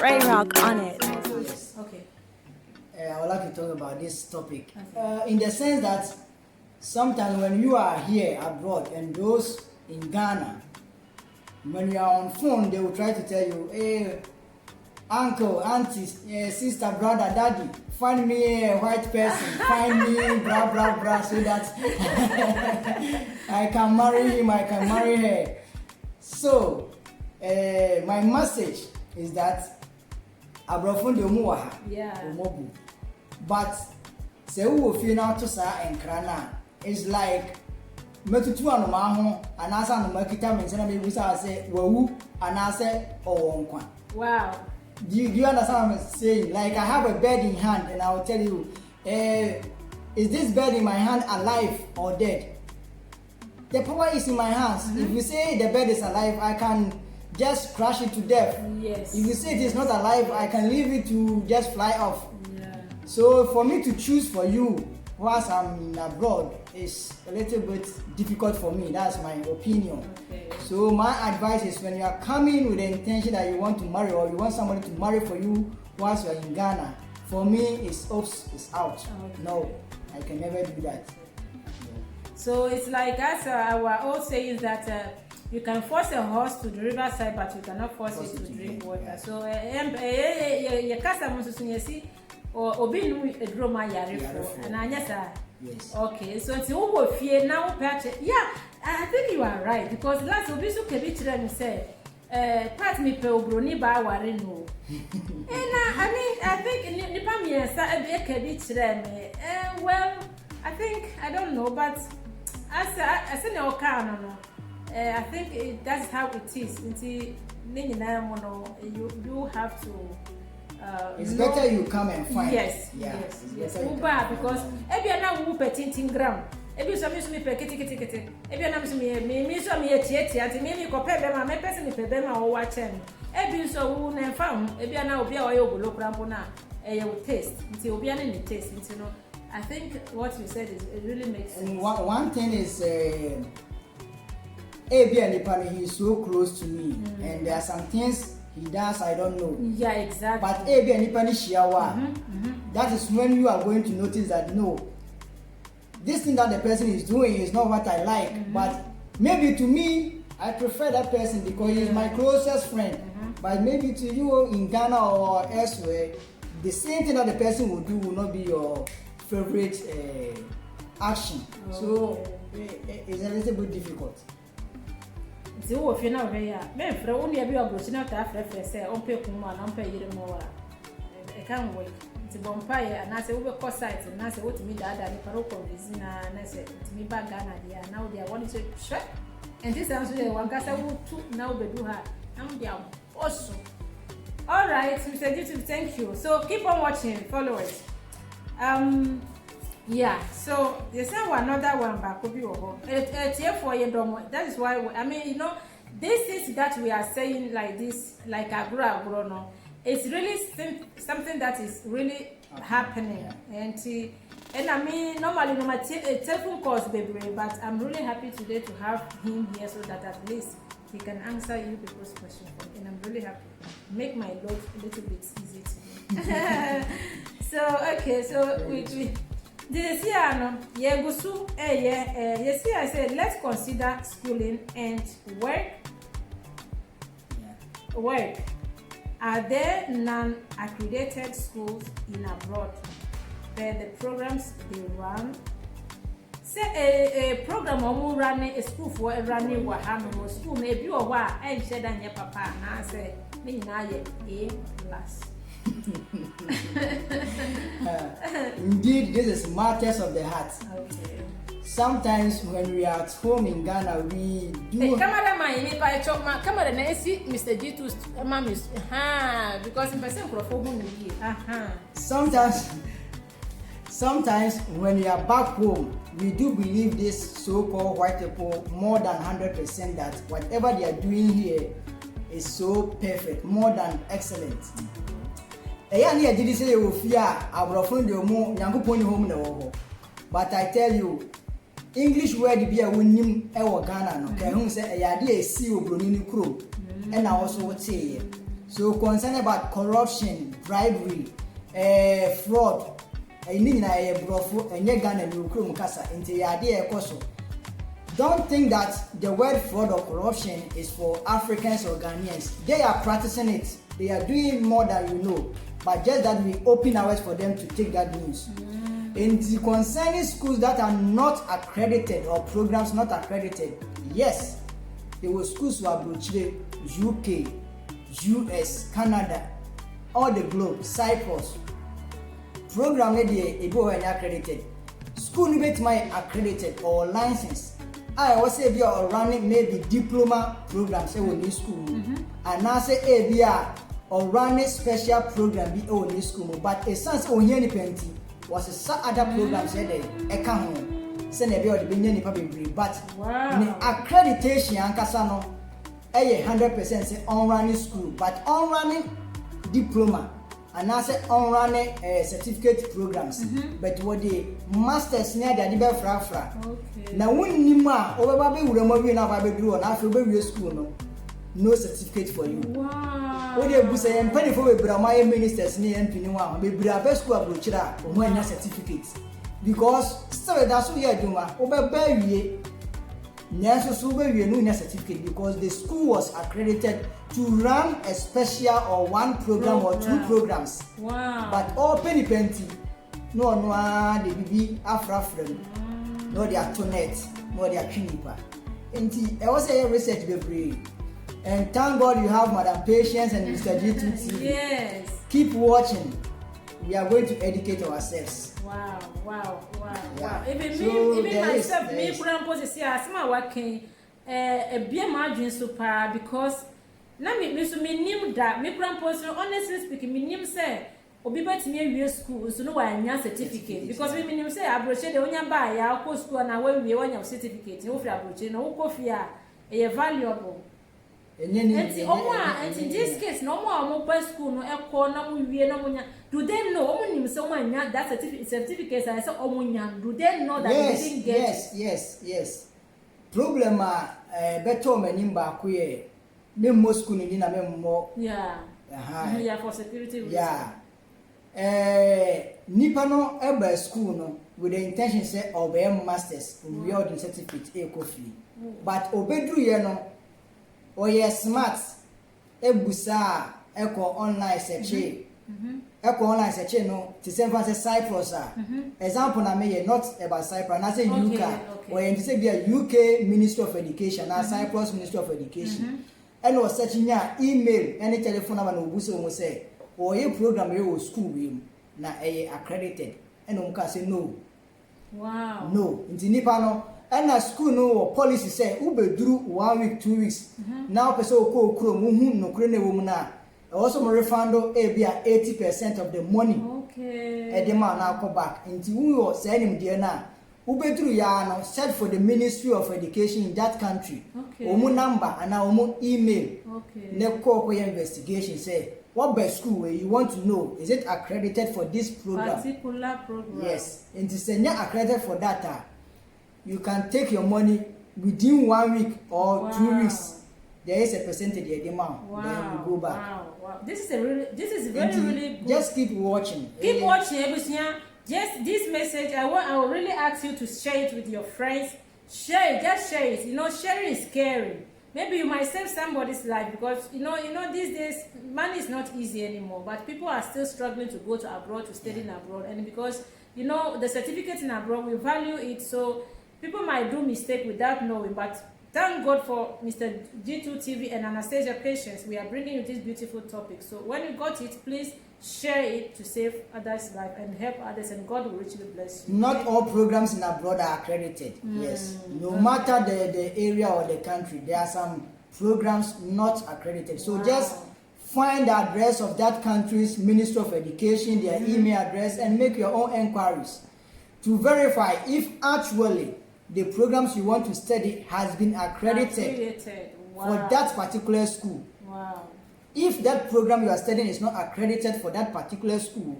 Ray Rock on it. Yes. Okay. I would like to talk about this topic in the sense that sometimes when you are here abroad and those in Ghana, when you are on phone, they will try to tell you, hey, uncle, auntie, sister, brother, daddy, find me a white person, find me blah, blah, blah, so that I can marry him, I can marry her. So, my message is that abrofon de umuwa Yeah. umobu. But se wo fie na to sa enkra na is like metutu anoma ho anasa anoma kita me na me busa say wawu anase owonkwa. Wow. Do you understand what I'm saying? Like I have a bed in hand and I will tell you, is this bed in my hand alive or dead? The power is in my hands. If you say the bed is alive, I can just crash it to death. Yes. If you say it is not alive, I can leave it to just fly off. Yeah. So for me to choose for you whilst I'm abroad is a little bit difficult for me. That's my opinion. Okay. So my advice is when you are coming with the intention that you want to marry or you want somebody to marry for you whilst you are in Ghana, for me it's oops, it's out. Okay. No, I can never do that. So it's like as our old saying that you can force a horse to the riverside, but you cannot force it to drink water. Yeah. So your customer see or obi nu edroma yare for and anyasa. Yes. Okay, so it's who fear now patch. Yeah, I think you are right because last obi so kebi chire me say part me pe obroni ba ware no. And I think nipa me say e kebi chire me. Well, I think I don't know, but as no car no. I think that's how it is. You have to. It's better you come and find. Yes, Yeah. yes. Uber because every now we pay 10 gram. Every so me pay kiti. Every now me so me eti me ko pay be ma me person me pay be ma o watch em. Every so we na farm. Every now obi a oye ogolo krampo na e you taste. Nti obi a na taste. Nti no. I think what you said is it really makes sense. And one thing is Abi and Ipani, he is so close to me, and there are some things he does I don't know. Yeah, exactly. But Abi and Ipani Shiawa, that is when you are going to notice that no, this thing that the person is doing is not what I like. But maybe to me, I prefer that person because he is my closest friend. But maybe to you in Ghana or elsewhere, the same thing that the person will do will not be your favorite action. So it's a little bit difficult. Nti wo fi na we ya me frɛ wo ne bi obrochi na ta frɛ sɛ on pe kuma na on pe yire mo wa e kan wo nti bompa ye na sɛ wo be ko site na sɛ wotimi daada ni paro ko vizina na sɛ timi ba Ghana dia na wo dia woni sɛ hwɛ and this sounds like one kasa wo tu na wo bedu ha na wo dia also. All right, Mr. YouTube, thank you. So keep on watching, follow it. Yeah, so there's another one back for that is why this is that we are saying like this, like agro no, it's really something that is really happening. And I mean normally no my telephone calls baby, but I'm really happy today to have him here so that at least he can answer you people's questions, and I'm really happy. Make my load a little bit easy to me. So okay, so we this year no yegusu yes I said let's consider schooling and work. Work. Are there non-accredited schools in abroad where the programs they run? Say a program or running a school for a running what happened school maybe or what I said and your papa and I say me na A+. Indeed, this is matters of the heart. Okay. Sometimes when we are at home in Ghana, we do. Hey, cameraman, if I chop my camera, I see Mr. G2's mom is because in person microphone Sometimes when we are back home, we do believe this so-called white people more than 100% that whatever they are doing here is so perfect, more than excellent. But I tell you, English word be a winning Ghana no. Can say a idea see obroni ni kuro and also what say. So concerned about corruption, bribery, fraud, don't think that the word fraud or corruption is for Africans or Ghanaians. They are practicing it. They are doing more than you know. But just that we open our eyes for them to take that news. In the concerning schools that are not accredited or programs not accredited, yes, there were schools who are Chile, UK, US, Canada, all the globe, Cyprus. Program they go and accredited. School need my accredited or license. I was say be or running maybe diploma program say we need school. And now say be or running special program be only school. But a sense on here plenty was a other program said they can home. Say be or the be but accreditation and casano 100% say on running school, but on running diploma. And I said on running certificate programs, but what the masters near the Adiba Fra. Now, when you are over Baby, we will be now Baby Drew and after baby school, no certificate for you. Wow. What you say, and penny for Brahma ministers near and Pinua, maybe a best school of Luchra or when certificates. Because still that's what you are doing over baby. Nurses who were no certificate because the school was accredited to run a special or one program or two programs. Wow. But all penny no the BB Afrafrican, no the Atonet, no the Akinipa. And I was a research baby. And thank God you have Madam Patience and Mr. G2TV. Yes. Keep watching. We are going to educate ourselves. Wow. Yeah. Even So me myself, there me is. put pose say asma working be my dream super because na me so me nim da me put pose honestly speaking me nim say obi betimi awie school so no wa anya certificate because me nim say abroche de onya ba ya ko school na wa wie wanya certificate wo fi abroche na wo ko fi a e valuable. And in this case, no more by school, no echo, no we no munya. Do they know someone that certificate? I said, do they know that they didn't get yes. Problem better meaning back here. Me more school in a more. Yeah. Yeah, for security reasons. Yeah. Nipa no eba school no with the intention say obey masters we all the certificate e coffee. But obedru ye no or yes smart ebusa eko online search eko online search no to same for Cyprus example na me not about Cyprus na say UK or you say be a UK Ministry of Education na Cyprus Ministry of Education and was searching ya email any telephone number no buso mo say or your program you school we na accredited and no can say no. Wow. No nti nipa no and a school no policy say ubeduru 1 week 2 weeks now person okro muhu no kure na wo mu na also mo refund be 80% of the money okay the man now come back nti wo say nim de na ubeduru ya no set for the Ministry of Education in that country omu number and omu email ne call investigation say what best school where you want to know is it accredited for this program particular program yes nti say not accredited for that you can take your money within 1 week or 2 weeks. There is a percentage of the amount. Then you go back. Wow. This is really good. Just keep watching. Keep watching, Ebusia. Just this message, I will really ask you to share it with your friends. Share it, just share it. You know, sharing is scary. Maybe you might save somebody's life because you know these days money is not easy anymore. But people are still struggling to go to abroad to study in abroad, and because you know the certificate in abroad, we value it so. People might do mistake without knowing, but thank God for Mr. G2TV and Anastasia Patience. We are bringing you this beautiful topic. So when you got it, please share it to save others' life and help others, and God will richly bless you. Not all programs in abroad are accredited. Yes, no matter the area or the country, there are some programs not accredited. So just find the address of that country's Ministry of Education, their email address, and make your own inquiries to verify if actually the programs you want to study has been accredited for that particular school. Wow. If that program you are studying is not accredited for that particular school,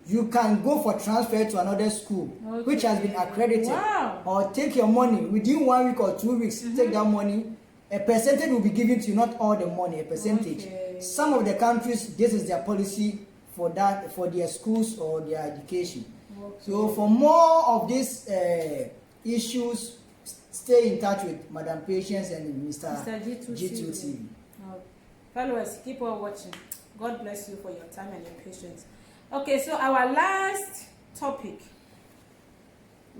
you can go for transfer to another school which has been accredited. Wow. Or take your money within 1 week or 2 weeks. Take that money. A percentage will be given to you, not all the money, a percentage. Some of the countries, this is their policy for that, for their schools or their education. Okay. So for more of these issues, stay in touch with Madam Patience and Mr. G2 TV. Followers, keep on watching. God bless you for your time and your patience. Okay, so our last topic.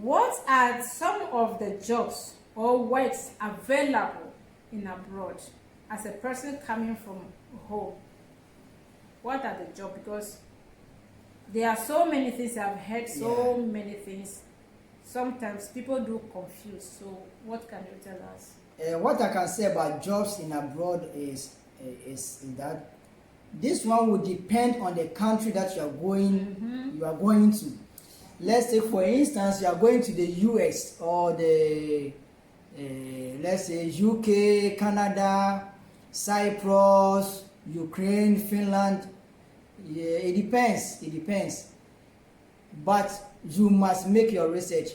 What are some of the jobs or works available in abroad as a person coming from home? What are the jobs? Because there are so many things. I've heard so many things. Sometimes people do confuse. So what can you tell us? What I can say about jobs in abroad is that this one will depend on the country that you are going to. Let's say, for instance, you are going to the US or the let's say UK, Canada, Cyprus, Ukraine, Finland. Yeah, it depends. But you must make your research.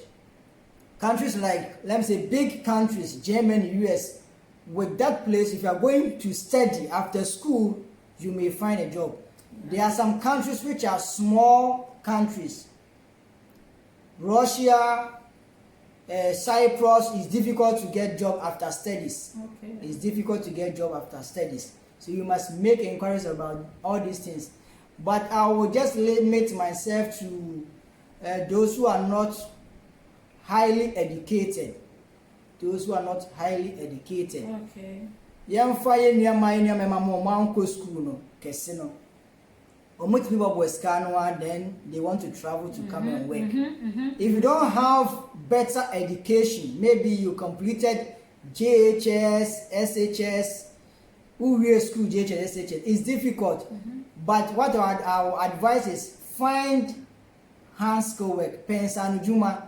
Countries like, let me say, big countries, Germany, US, with that place, if you are going to study after school, you may find a job. There are some countries which are small countries. Russia, Cyprus, is difficult to get job after studies. Okay. It's difficult to get job after studies. So you must make inquiries about all these things. But I will just limit myself to those who are not highly educated. Those who are not highly educated. Okay. Yɛmfa yɛ nneɛma ma ɔmo school no kɛse no. Ɔmo tumi bɔ sika no then they want to travel to come and work. If you don't have better education, maybe you completed JHS, SHS, who school JHS, SHS, it's difficult. But what I would advise is find hand skill work, pensan juma.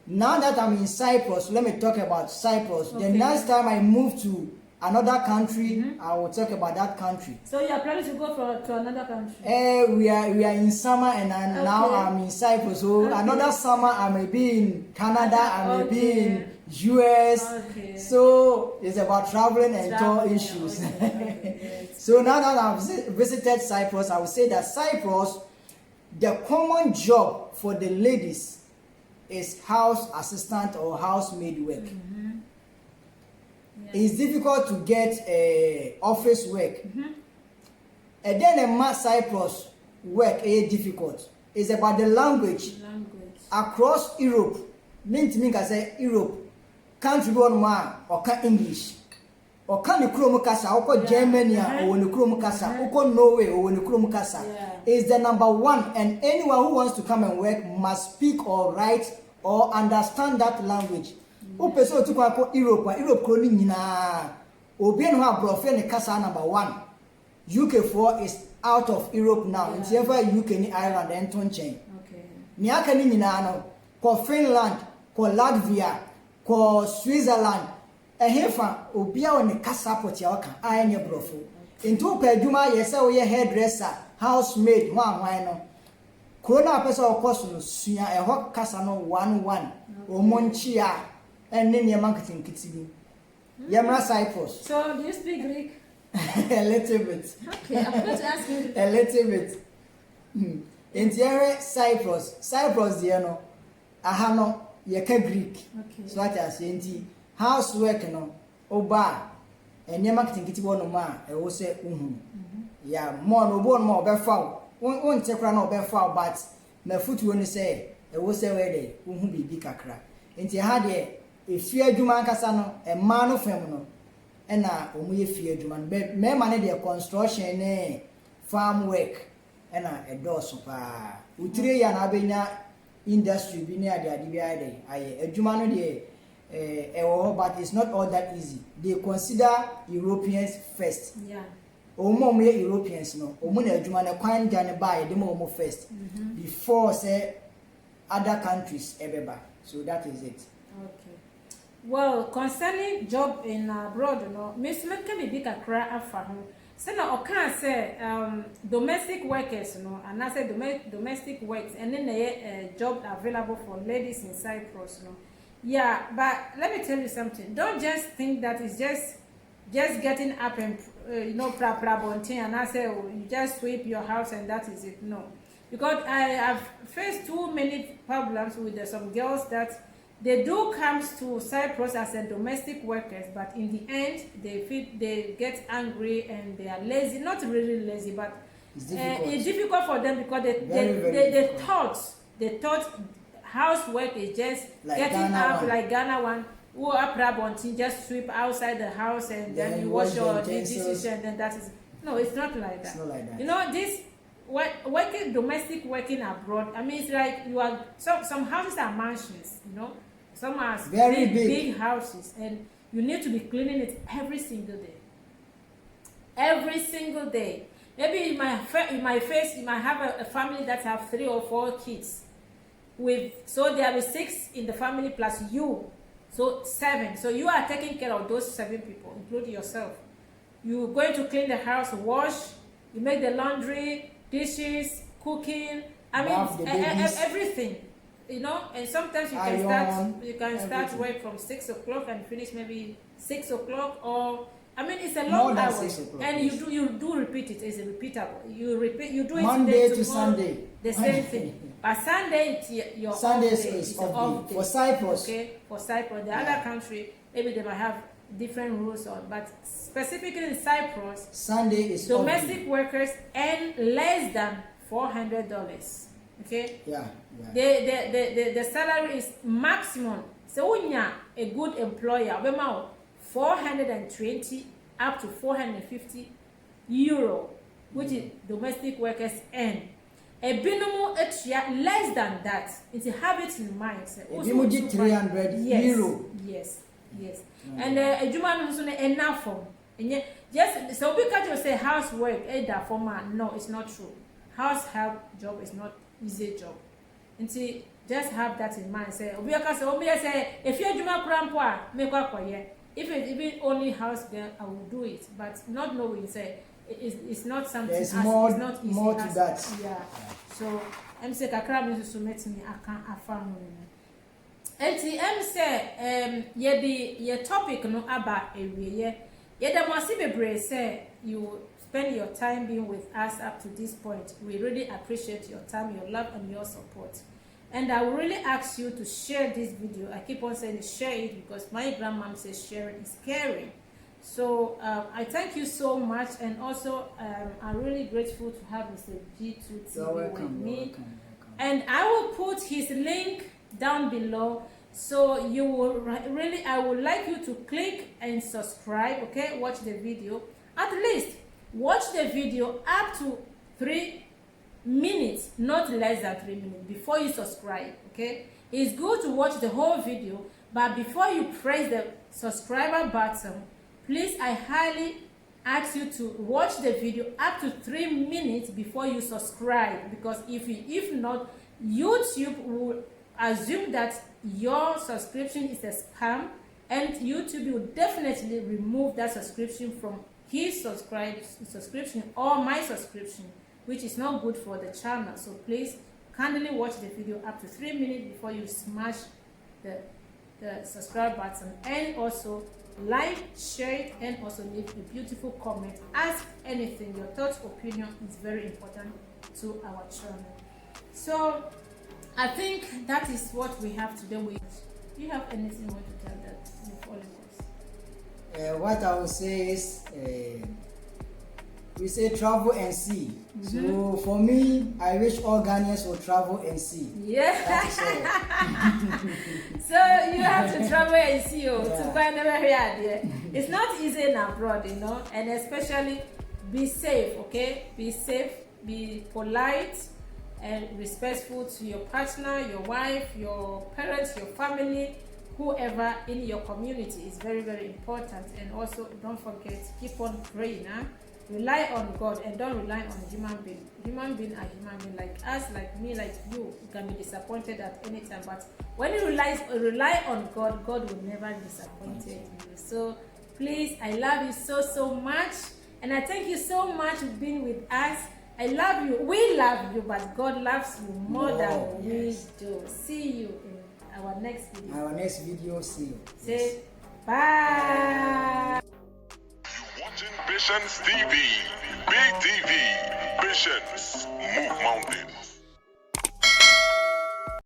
Now that I'm in Cyprus, let me talk about Cyprus. Okay. The next time I move to another country, I will talk about that country. So you are planning to go to another country? We are in summer and now I'm in Cyprus. So another summer I may be in Canada, I may be in US. Okay. So it's about traveling and tour issues. Okay. So now that I've visited Cyprus, I would say that Cyprus, the common job for the ladies is house assistant or housemaid work. It's difficult to get office work. And then a Cyprus work is difficult. It's about the language. Across Europe, mean can say Europe, country one man or can English. Or can the Chrome Casa, or Germany, or the Chrome Casa, or Norway, or the Chrome Casa. Is the number one, and anyone who wants to come and work must speak or write or understand that language. Ope so to kwa Europe kroni nyina obi no ha brofe ne kasa number 1. UK4 is out of Europe now. It's ever UK ni Ireland and tonchen. Okay. Ni aka ni nyina no ko Finland, ko Latvia, ko Switzerland. Ehefa obi a ne kasa poti a waka anye brofo. Into pa adwuma yesa wo ye hairdresser, housemaid, hwan no. Corona person of course no sua eho kasa no 1 omonchia enne ne marketing kitibi. Yamra Cyprus. So do you speak Greek? A little bit. Okay, I'm going to ask you. A little bit. In Cyprus there no aha no ye ka Greek. Okay. So what I say nti housework no oba enne marketing kitibi no ma e wo se uhun. Ya mo no bo no obefa won tekra na obefa but na futuo ni say e wo se we dey uhun bibi kakra. Nti ha de efie adwuma nkasa no ema no fam no na omu ye fie adwuma no me ma ne de construction ne farm work na edoso pa utire ya na abenya industry bi ne ade bi ade aye adwuma no de but it's not all that easy. They consider Europeans first. Yeah. Omo ye Europeans no omu na adwuma ne kwan ja ne ba ye de mo first before say other countries ebeba. So that is it. Okay. Well, concerning job in abroad, Miss Lekemi be kakra afa ho. Say na okan say domestic workers, and I say domestic works, and then a job available for ladies in Cyprus, Yeah, but let me tell you something. Don't just think that it's just getting up and pra and I say, oh, you just sweep your house and that is it. No, because I have faced too many problems with some girls that they do come to Cyprus as a domestic workers, but in the end they get angry and they are lazy. Not really lazy, but it's difficult for them because they thought housework is just like getting Ghana up one. like Ghana one. Who are Prabontin, just sweep outside the house and then you wash your dishes and then that is. No, it's not like that. It's not like that. You know, this working domestic working abroad. I mean, it's like you are some houses are mansions. You know, some are Very big houses, and you need to be cleaning it every single day. Every single day. Maybe in my face, you might have a family that have 3 or 4 kids. So there will be 6 in the family plus you. So 7. So you are taking care of those 7 people, including yourself. You're going to clean the house, wash, you make the laundry, dishes, cooking. I mean, everything. You know, and sometimes you can start work from 6 o'clock and finish maybe 6 o'clock, or I mean it's a long hours, and you do repeat it. It's repeatable. You do it Monday today, to tomorrow, Sunday. the same thing. But Sunday your Sunday is off day. For Cyprus. Okay, for Cyprus. The other country maybe they might have different rules on, but specifically in Cyprus, Sunday is domestic workers earn less than $400. Okay. Yeah. The salary is maximum. So when you're a good employer, about 420 up to 450 euro, which is domestic workers earn. A minimum less than that. It's a habit in mind. A 300 euro. Yes. And a German who's enough for. And just so because you say housework, for man, no, it's not true. House help job is not easy job. And see, just have that in mind. Say, if you're German grandpa, make up for you. If it's even only house girl, I will do it. But not knowing, say, it's not something. There's more to that. Yeah. So I'm saying kakra me so met me aka afa ho no. Enti em say ye topic no aba ewiye. Ye da mo ase bebre say you spend your time being with us up to this point. We really appreciate your time, your love and your support. And I will really ask you to share this video. I keep on saying share it because my grandmom says sharing is caring. So I thank you so much, and also I'm really grateful to have Mr. G2TV with me. Welcome. And I will put his link down below, so you will really, I would like you to click and subscribe. Okay, watch the video. At least watch the video up to 3 minutes, not less than 3 minutes, before you subscribe. Okay, it's good to watch the whole video, but before you press the subscriber button, please, I highly ask you to watch the video up to 3 minutes before you subscribe, because if not, YouTube will assume that your subscription is a spam, and YouTube will definitely remove that subscription from his subscription or my subscription, which is not good for the channel. So please kindly watch the video up to 3 minutes before you smash the subscribe button, and also like, share it, and also leave a beautiful comment. Ask anything. Your thoughts, opinion is very important to our channel. So I think that is what we have today. Do you have anything you want to tell that the followers? What I will say is we say travel and see. So for me, I wish all Ghanaians will travel and see. Yeah. So you have to travel and see. To find it's not easy in abroad, you know, and especially be safe. Okay, be safe, be polite and respectful to your partner, your wife, your parents, your family, whoever in your community is very, very important. And also don't forget, keep on praying. Rely on God and don't rely on human being. Human being are human being like us, like me, like you. You can be disappointed at any time, but when you rely on God, God will never disappoint you. So please, I love you so much, and I thank you so much for being with us. I love you. We love you, but God loves you more than we do. See you in our next video. See you. Say bye. Visions TV, BTV, Visions, Move Mountain.